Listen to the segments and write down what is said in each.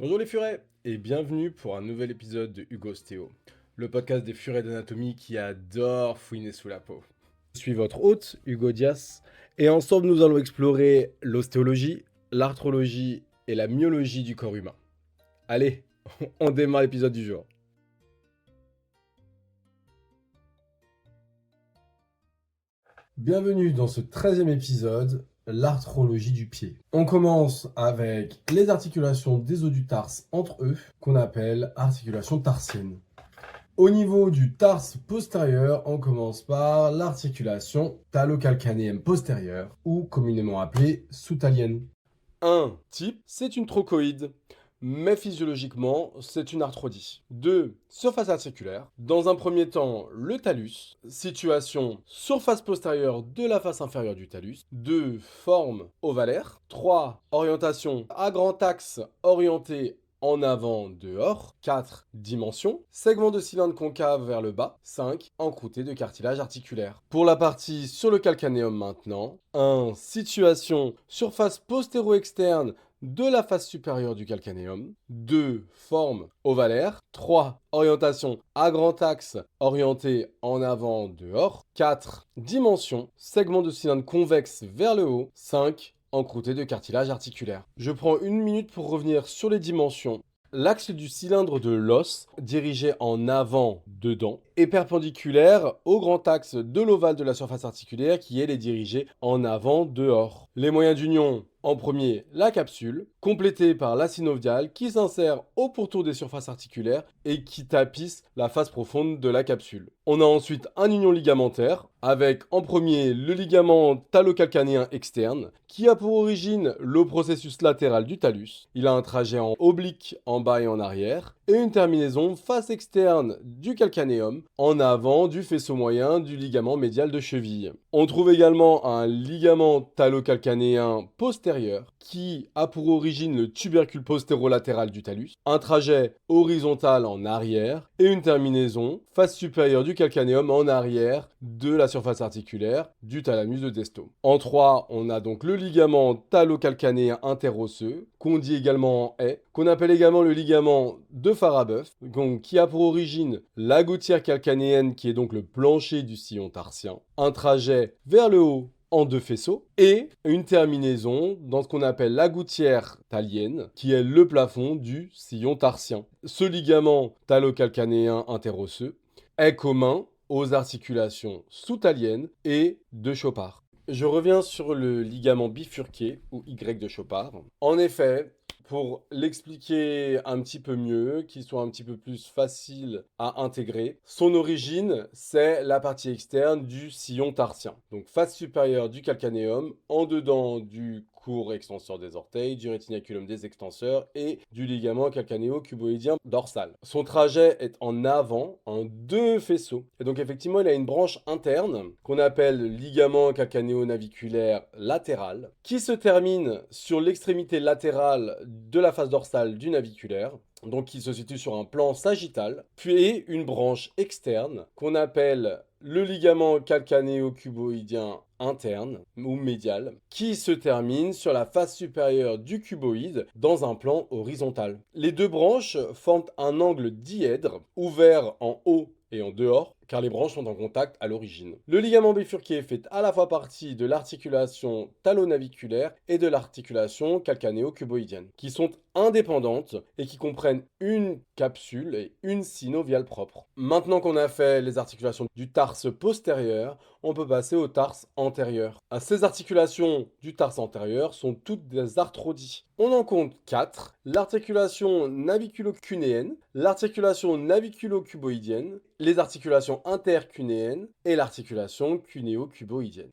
Bonjour les furets et bienvenue pour un nouvel épisode de Hugo Stéo, le podcast des furets d'anatomie qui adore fouiner sous la peau. Je suis votre hôte, Hugo Dias, et ensemble nous allons explorer l'ostéologie, l'arthrologie et la myologie du corps humain. Allez, on démarre l'épisode du jour. Bienvenue dans ce 13e épisode, l'arthrologie du pied. On commence avec les articulations des os du tarse entre eux, qu'on appelle articulations tarsiennes. Au niveau du tarse postérieur, on commence par l'articulation talocalcanéenne postérieure, ou communément appelée soutalienne. Un type, c'est une trochoïde, mais physiologiquement, c'est une arthrodie. 2. Surface articulaire. Dans un premier temps, le talus. Situation, surface postérieure de la face inférieure du talus. 2. Forme ovalaire. 3. Orientation à grand axe orienté en avant, dehors. 4. Dimension. Segment de cylindre concave vers le bas. 5. Encrouté de cartilage articulaire. Pour la partie sur le calcanéum maintenant. 1. Situation. Surface postéro-externe de la face supérieure du calcanéum. 2. Forme ovalaire. 3. Orientation à grand axe orienté en avant, dehors. 4. Dimension. Segment de cylindre convexe vers le haut. 5. Encrouté de cartilage articulaire. Je prends une minute pour revenir sur les dimensions. L'axe du cylindre de l'os, dirigé en avant, dedans, est perpendiculaire au grand axe de l'ovale de la surface articulaire qui, elle, est dirigée en avant, dehors. Les moyens d'union, en premier, la capsule, complétée par la synoviale qui s'insère au pourtour des surfaces articulaires et qui tapisse la face profonde de la capsule. On a ensuite un union ligamentaire avec en premier le ligament talocalcanéen externe qui a pour origine le processus latéral du talus. Il a un trajet en oblique en bas et en arrière et une terminaison face externe du calcanéum en avant du faisceau moyen du ligament médial de cheville. On trouve également un ligament talocalcanéen postérieur qui a pour origine le tubercule postérolatéral du talus, un trajet horizontal en arrière et une terminaison face supérieure du calcanéum en arrière de la surface articulaire du thalamus de Desto. En 3, on a donc le ligament talocalcanéen interosseux, qu'on dit également en haie, qu'on appelle également le ligament de Farabeuf, qui a pour origine la gouttière calcanéenne qui est donc le plancher du sillon tarsien, un trajet vers le haut en deux faisceaux, et une terminaison dans ce qu'on appelle la gouttière thalienne, qui est le plafond du sillon tarsien. Ce ligament talocalcanéen interosseux est commun aux articulations sous-taliennes et de Chopard. Je reviens sur le ligament bifurqué, ou Y de Chopard. En effet, pour l'expliquer un petit peu mieux, qu'il soit un petit peu plus facile à intégrer, son origine, c'est la partie externe du sillon tarsien. Donc face supérieure du calcanéum, en dedans du court extenseur des orteils, du rétinaculum des extenseurs et du ligament calcanéo-cuboïdien dorsal. Son trajet est en avant, en deux faisceaux. Et donc effectivement, il a une branche interne qu'on appelle ligament calcanéo-naviculaire latéral, qui se termine sur l'extrémité latérale de la face dorsale du naviculaire, donc qui se situe sur un plan sagittal, puis une branche externe qu'on appelle le ligament calcanéo-cuboïdien interne ou médial, qui se termine sur la face supérieure du cuboïde dans un plan horizontal. Les deux branches forment un angle dièdre ouvert en haut et en dehors, car les branches sont en contact à l'origine. Le ligament bifurqué fait à la fois partie de l'articulation talonaviculaire et de l'articulation calcanéo-cuboïdienne, qui sont indépendantes et qui comprennent une capsule et une synoviale propre. Maintenant qu'on a fait les articulations du tarse postérieur, on peut passer au tarse antérieur. Ces articulations du tarse antérieur sont toutes des arthrodies. On en compte 4, l'articulation naviculo-cunéenne, l'articulation naviculo-cuboïdienne, les articulations intercunéennes et l'articulation cunéo-cuboïdienne.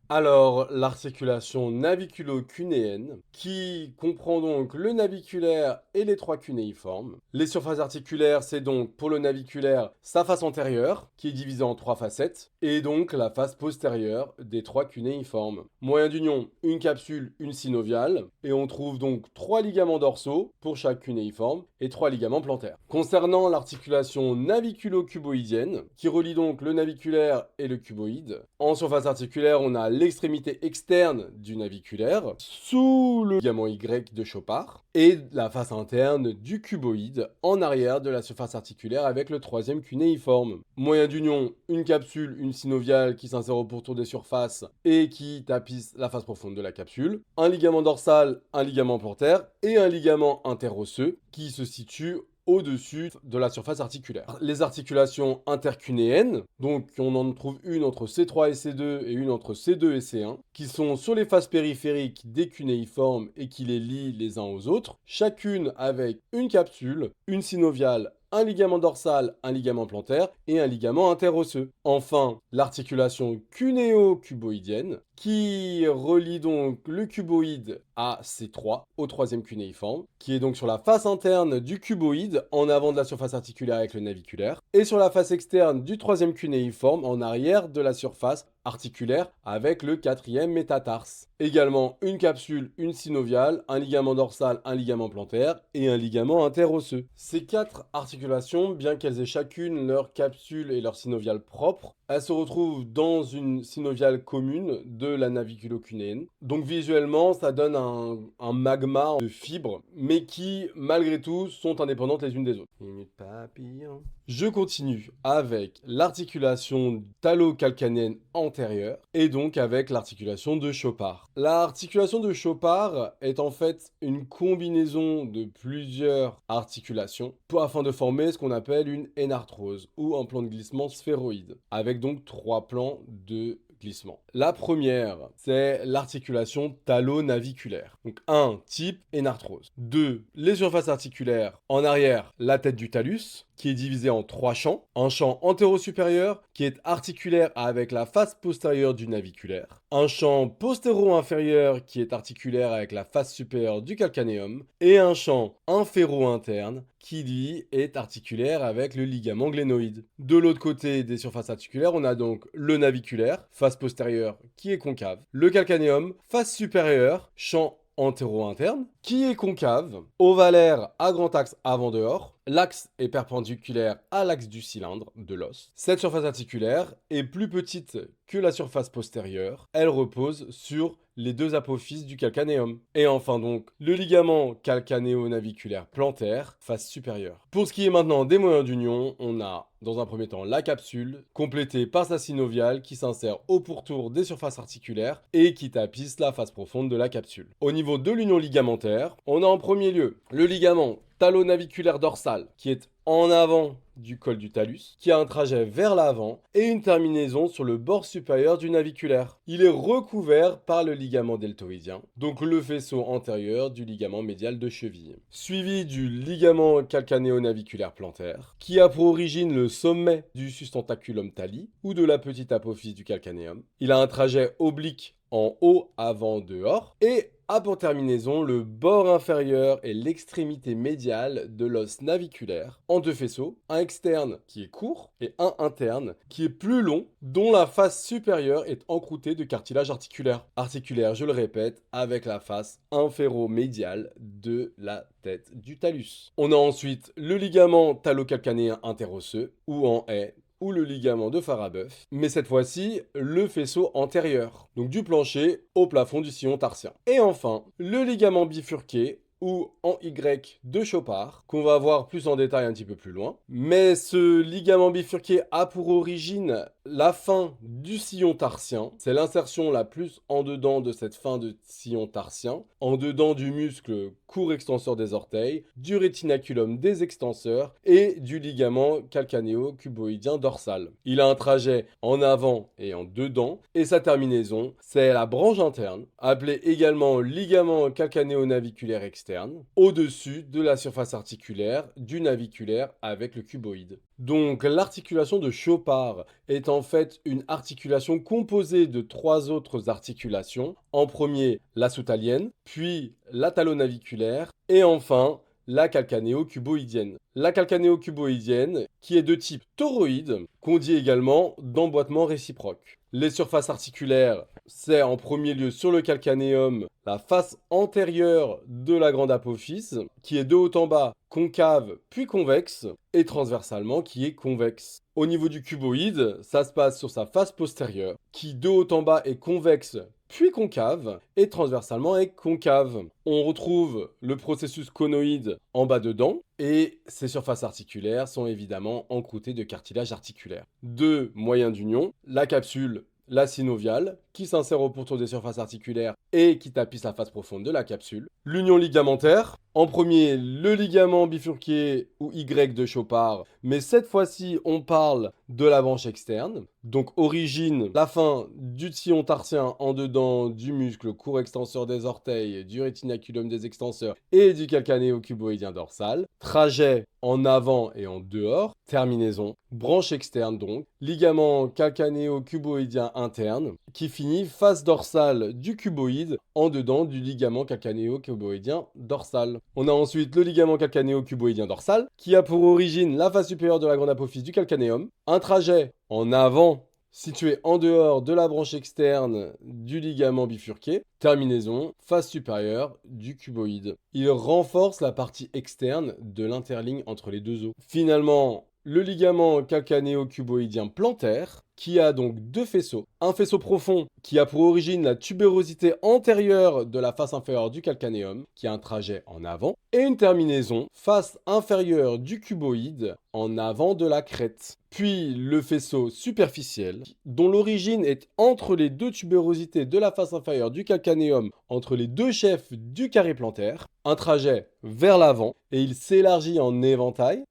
Alors, l'articulation naviculo-cunéenne, qui comprend donc le naviculaire et les trois cunéiformes. Les surfaces articulaires, c'est donc pour le naviculaire sa face antérieure, qui est divisée en trois facettes, et donc la face postérieure des 3 cunéiformes. Moyen d'union, une capsule, une synoviale, et on trouve donc 3 ligaments dorsaux pour chaque cunéiforme et 3 ligaments plantaires. Concernant l'articulation naviculo-cuboïdienne, qui relie donc le naviculaire et le cuboïde, en surface articulaire, on a l'extrémité externe du naviculaire, sous le ligament Y de Chopard, et la face interne du cuboïde, en arrière de la surface articulaire avec le 3e cunéiforme. Moyen d'union, une capsule, une synoviale qui s'insère au pourtour des surfaces et qui tapisse la face profonde de la capsule, un ligament dorsal, un ligament plantaire et un ligament interosseux qui se situe au-dessus de la surface articulaire. Les articulations intercunéennes, donc on en trouve une entre C3 et C2 et une entre C2 et C1, qui sont sur les faces périphériques des cunéiformes et qui les lient les uns aux autres, chacune avec une capsule, une synoviale, un ligament dorsal, un ligament plantaire et un ligament interosseux. Enfin, l'articulation cunéo-cuboïdienne qui relie donc le cuboïde à C3 au 3e cunéiforme, qui est donc sur la face interne du cuboïde en avant de la surface articulaire avec le naviculaire et sur la face externe du 3e cunéiforme en arrière de la surface articulaire avec le 4e métatarse. Également une capsule, une synoviale, un ligament dorsal, un ligament plantaire et un ligament interosseux. Ces 4 articulations, bien qu'elles aient chacune leur capsule et leur synoviale propre, elles se retrouvent dans une synoviale commune de la naviculo-cunéenne. Donc visuellement, ça donne un magma de fibres, mais qui, malgré tout, sont indépendantes les unes des autres. Minute papillon. Je continue avec l'articulation talo-calcanéenne antérieure et donc avec l'articulation de Chopard. L'articulation de Chopard est en fait une combinaison de plusieurs articulations afin de former ce qu'on appelle une énarthrose ou un plan de glissement sphéroïde, avec donc 3 plans de glissement. La première, c'est l'articulation talo-naviculaire. Donc 1, type énarthrose. 2, les surfaces articulaires. En arrière, la tête du talus, qui est divisé en 3 champs. Un champ antéro-supérieur, qui est articulaire avec la face postérieure du naviculaire. Un champ postéro-inférieur, qui est articulaire avec la face supérieure du calcanéum. Et un champ inféro-interne, qui lui est articulaire avec le ligament glénoïde. De l'autre côté des surfaces articulaires, on a donc le naviculaire, face postérieure, qui est concave. Le calcanéum, face supérieure, champ antéro-interne, qui est concave, ovalaire à grand axe avant-dehors. L'axe est perpendiculaire à l'axe du cylindre de l'os. Cette surface articulaire est plus petite que la surface postérieure. Elle repose sur les 2 apophyses du calcanéum. Et enfin donc, le ligament calcanéo-naviculaire plantaire, face supérieure. Pour ce qui est maintenant des moyens d'union, on a dans un premier temps la capsule, complétée par sa synoviale qui s'insère au pourtour des surfaces articulaires et qui tapisse la face profonde de la capsule. Au niveau de l'union ligamentaire, on a en premier lieu le ligament talo-naviculaire dorsal qui est en avant du col du talus, qui a un trajet vers l'avant et une terminaison sur le bord supérieur du naviculaire. Il est recouvert par le ligament deltoïdien, donc le faisceau antérieur du ligament médial de cheville, suivi du ligament calcanéo-naviculaire plantaire, qui a pour origine le sommet du sustentaculum tali ou de la petite apophyse du calcanéum. Il a un trajet oblique en haut, avant, dehors, et a pour terminaison le bord inférieur et l'extrémité médiale de l'os naviculaire en 2 faisceaux, un externe qui est court et un interne qui est plus long, dont la face supérieure est encroûtée de cartilage articulaire. Articulaire, je le répète, avec la face inféro-médiale de la tête du talus. On a ensuite le ligament talo-calcanéen interosseux, ou en haie, ou le ligament de Farabeuf, mais cette fois-ci, le faisceau antérieur, donc du plancher au plafond du sillon tarsien. Et enfin, le ligament bifurqué, ou en Y de Chopard, qu'on va voir plus en détail un petit peu plus loin. Mais ce ligament bifurqué a pour origine la fin du sillon tarsien. C'est l'insertion la plus en dedans de cette fin de sillon tarsien, en dedans du muscle court extenseur des orteils, du rétinaculum des extenseurs et du ligament calcanéo-cuboïdien dorsal. Il a un trajet en avant et en dedans, et sa terminaison, c'est la branche interne, appelée également ligament calcanéo-naviculaire externe, au-dessus de la surface articulaire du naviculaire avec le cuboïde. Donc l'articulation de Chopard est en fait une articulation composée de 3 autres articulations. En premier, la soutalienne, puis la talonaviculaire et enfin la calcanéo-cuboïdienne. La calcanéo-cuboïdienne, qui est de type toroïde, qu'on dit également d'emboîtement réciproque. Les surfaces articulaires, c'est en premier lieu sur le calcanéum, la face antérieure de la grande apophyse, qui est de haut en bas concave puis convexe, et transversalement qui est convexe. Au niveau du cuboïde, ça se passe sur sa face postérieure, qui de haut en bas est convexe puis concave, et transversalement est concave. On retrouve le processus conoïde en bas dedans, et ces surfaces articulaires sont évidemment encroûtées de cartilage articulaire. Deux moyens d'union, la capsule, la synoviale, qui s'insère au pourtour des surfaces articulaires et qui tapisse la face profonde de la capsule. L'union ligamentaire, en premier, le ligament bifurqué ou Y de Chopard, mais cette fois-ci, on parle de la branche externe. Donc, origine, la fin du sillon tarsien en dedans du muscle court extenseur des orteils, du rétinaculum des extenseurs et du calcanéo-cuboïdien dorsal. Trajet en avant et en dehors. Terminaison, branche externe donc. Ligament calcanéo-cuboïdien interne qui finit face dorsale du cuboïde en dedans du ligament calcanéo-cuboïdien dorsal. On a ensuite le ligament calcanéo-cuboïdien dorsal qui a pour origine la face supérieure de la grande apophyse du calcanéum. Un trajet en avant situé en dehors de la branche externe du ligament bifurqué. Terminaison, face supérieure du cuboïde. Il renforce la partie externe de l'interligne entre les deux os. Finalement, le ligament calcanéo-cuboïdien plantaire, qui a donc deux faisceaux. Un faisceau profond qui a pour origine la tubérosité antérieure de la face inférieure du calcanéum, qui a un trajet en avant, et une terminaison face inférieure du cuboïde en avant de la crête. Puis le faisceau superficiel, dont l'origine est entre les deux tubérosités de la face inférieure du calcanéum, entre les deux chefs du carré plantaire, un trajet vers l'avant, et il s'élargit en éventail.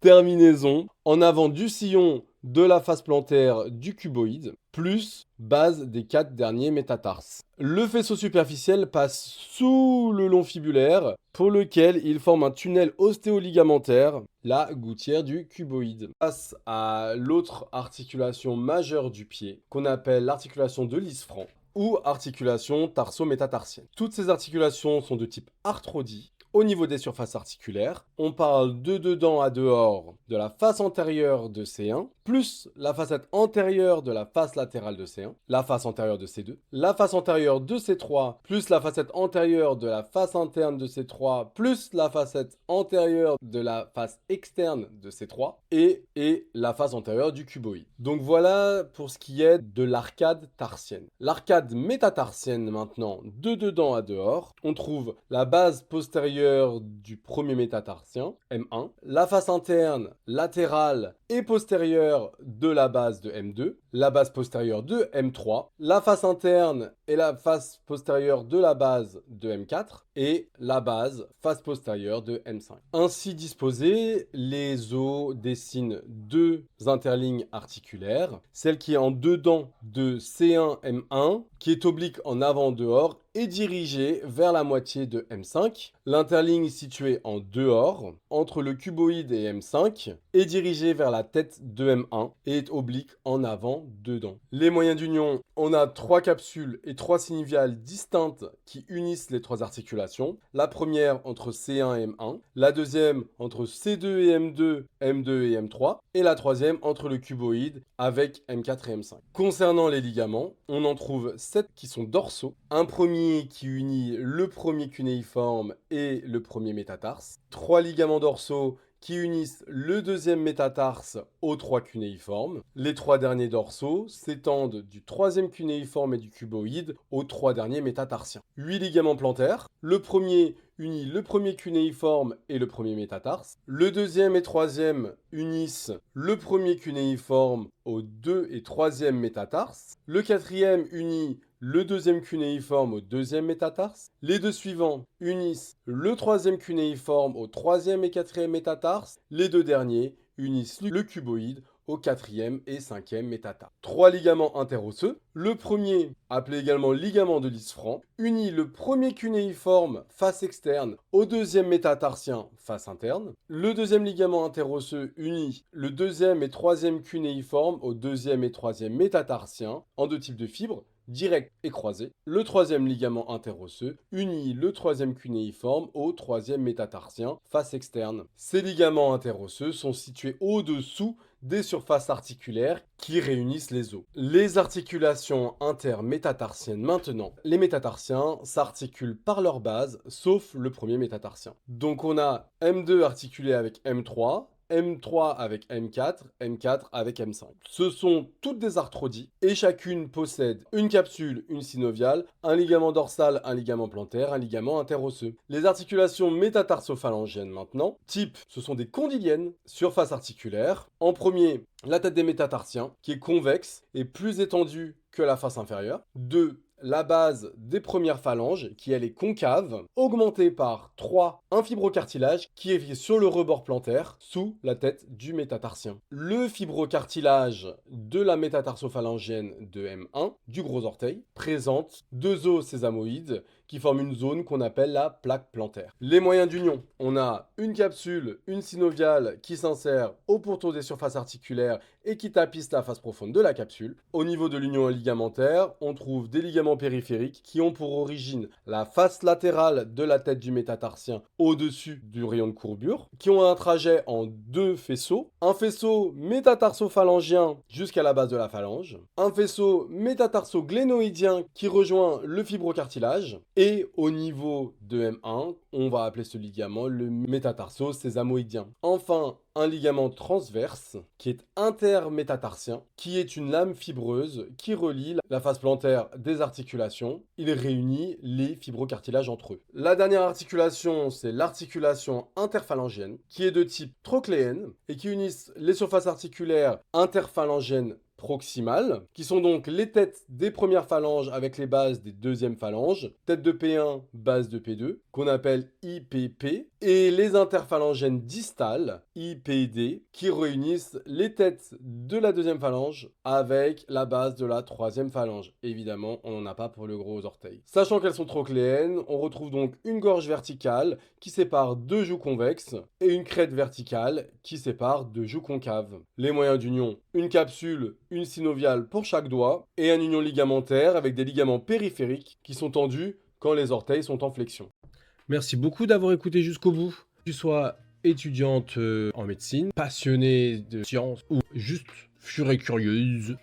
Terminaison en avant du sillon de la face plantaire du cuboïde, plus base des 4 derniers métatarses. Le faisceau superficiel passe sous le long fibulaire, pour lequel il forme un tunnel ostéoligamentaire, la gouttière du cuboïde. Face à l'autre articulation majeure du pied, qu'on appelle l'articulation de Lisfranc, ou articulation tarso-métatarsienne. Toutes ces articulations sont de type arthrodie. Au niveau des surfaces articulaires, on parle de dedans à dehors de la face antérieure de C1, plus la facette antérieure de la face latérale de C1, la face antérieure de C2, la face antérieure de C3, plus la facette antérieure de la face interne de C3, plus la facette antérieure de la face externe de C3, et la face antérieure du cuboïde. Donc voilà pour ce qui est de l'arcade tarsienne. L'arcade métatarsienne maintenant, de dedans à dehors, on trouve la base postérieure du premier métatarsien, M1, la face interne, latérale et postérieure de la base de M2, la base postérieure de M3, la face interne et la face postérieure de la base de M4 et la base face postérieure de M5. Ainsi disposés, les os dessinent deux interlignes articulaires, celle qui est en dedans de C1-M1, qui est oblique en avant-dehors et dirigée vers la moitié de M5. L'interligne située en dehors, entre le cuboïde et M5, est dirigée vers la tête de M1 et est oblique en avant dedans. Les moyens d'union, on a 3 capsules et 3 synoviales distinctes qui unissent les 3 articulations. La première entre C1 et M1, la deuxième entre C2 et M2, M2 et M3, et la troisième entre le cuboïde avec M4 et M5. Concernant les ligaments, on en trouve 7 qui sont dorsaux. Un premier qui unit le premier cunéiforme et le premier métatarse. 3 ligaments dorsaux qui unissent le deuxième métatarse aux 3 cunéiformes. Les 3 derniers dorsaux s'étendent du troisième cunéiforme et du cuboïde aux 3 derniers métatarsiens. 8 ligaments plantaires. Le premier unit le premier cunéiforme et le premier métatarse. Le deuxième et troisième unissent le premier cunéiforme aux 2 et 3e métatarse. Le quatrième unit le deuxième cunéiforme au deuxième métatarse. Les deux suivants unissent le troisième cunéiforme au troisième et quatrième métatarse. Les deux derniers unissent le cuboïde au 4e et 5e métatarse. 3 ligaments interosseux. Le premier, appelé également ligament de Lisfranc, unit le premier cunéiforme face externe au deuxième métatarsien face interne. Le deuxième ligament interosseux unit le deuxième et troisième cunéiforme au deuxième et troisième métatarsien en 2 types de fibres, direct et croisé. Le troisième ligament interosseux unit le troisième cunéiforme au troisième métatarsien, face externe. Ces ligaments interosseux sont situés au-dessous des surfaces articulaires qui réunissent les os. Les articulations intermétatarsiennes maintenant. Les métatarsiens s'articulent par leur base, sauf le premier métatarsien. Donc on a M2 articulé avec M3, M3 avec M4, M4 avec M5. Ce sont toutes des arthrodies et chacune possède une capsule, une synoviale, un ligament dorsal, un ligament plantaire, un ligament interosseux. Les articulations métatarsophalangiennes maintenant, type, ce sont des condyliennes, surface articulaire. En premier, la tête des métatarsiens, qui est convexe et plus étendue que la face inférieure. 2. La base des premières phalanges, qui elle est concave, augmentée par 3, un fibrocartilage qui est sur le rebord plantaire, sous la tête du métatarsien. Le fibrocartilage de la métatarsophalangienne de M1, du gros orteil, présente 2 os sésamoïdes qui forment une zone qu'on appelle la plaque plantaire. Les moyens d'union, on a une capsule, une synoviale qui s'insère au pourtour des surfaces articulaires et qui tapisse la face profonde de la capsule. Au niveau de l'union ligamentaire, on trouve des ligaments périphériques qui ont pour origine la face latérale de la tête du métatarsien au-dessus du rayon de courbure, qui ont un trajet en 2 faisceaux. Un faisceau métatarsophalangien jusqu'à la base de la phalange, un faisceau métatarsoglénoïdien qui rejoint le fibrocartilage, et au niveau de M1, on va appeler ce ligament le métatarso-sésamoïdien. Enfin, un ligament transverse qui est intermétatarsien, qui est une lame fibreuse qui relie la face plantaire des articulations. Il réunit les fibrocartilages entre eux. La dernière articulation, c'est l'articulation interphalangienne, qui est de type trochléenne et qui unissent les surfaces articulaires interphalangiennes proximales, qui sont donc les têtes des premières phalanges avec les bases des deuxièmes phalanges, tête de P1, base de P2, qu'on appelle IPP, et les interphalangiennes distales, IPD, qui réunissent les têtes de la deuxième phalange avec la base de la troisième phalange. Évidemment, on n'en a pas pour le gros orteil. Sachant qu'elles sont trochléennes, on retrouve donc une gorge verticale qui sépare 2 joues convexes et une crête verticale qui sépare 2 joues concaves. Les moyens d'union, une capsule, une synoviale pour chaque doigt et un union ligamentaire avec des ligaments périphériques qui sont tendus quand les orteils sont en flexion. Merci beaucoup d'avoir écouté jusqu'au bout. Que tu sois étudiante en médecine, passionnée de sciences ou juste furée curieuse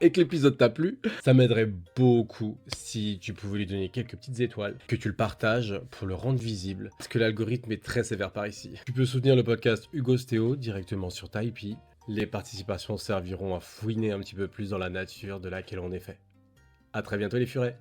et que l'épisode t'a plu, ça m'aiderait beaucoup si tu pouvais lui donner quelques petites étoiles, que tu le partages pour le rendre visible, parce que l'algorithme est très sévère par ici. Tu peux soutenir le podcast Hugo Stéo directement sur Tipeee. Les participations serviront à fouiner un petit peu plus dans la nature de laquelle on est fait. À très bientôt les furets.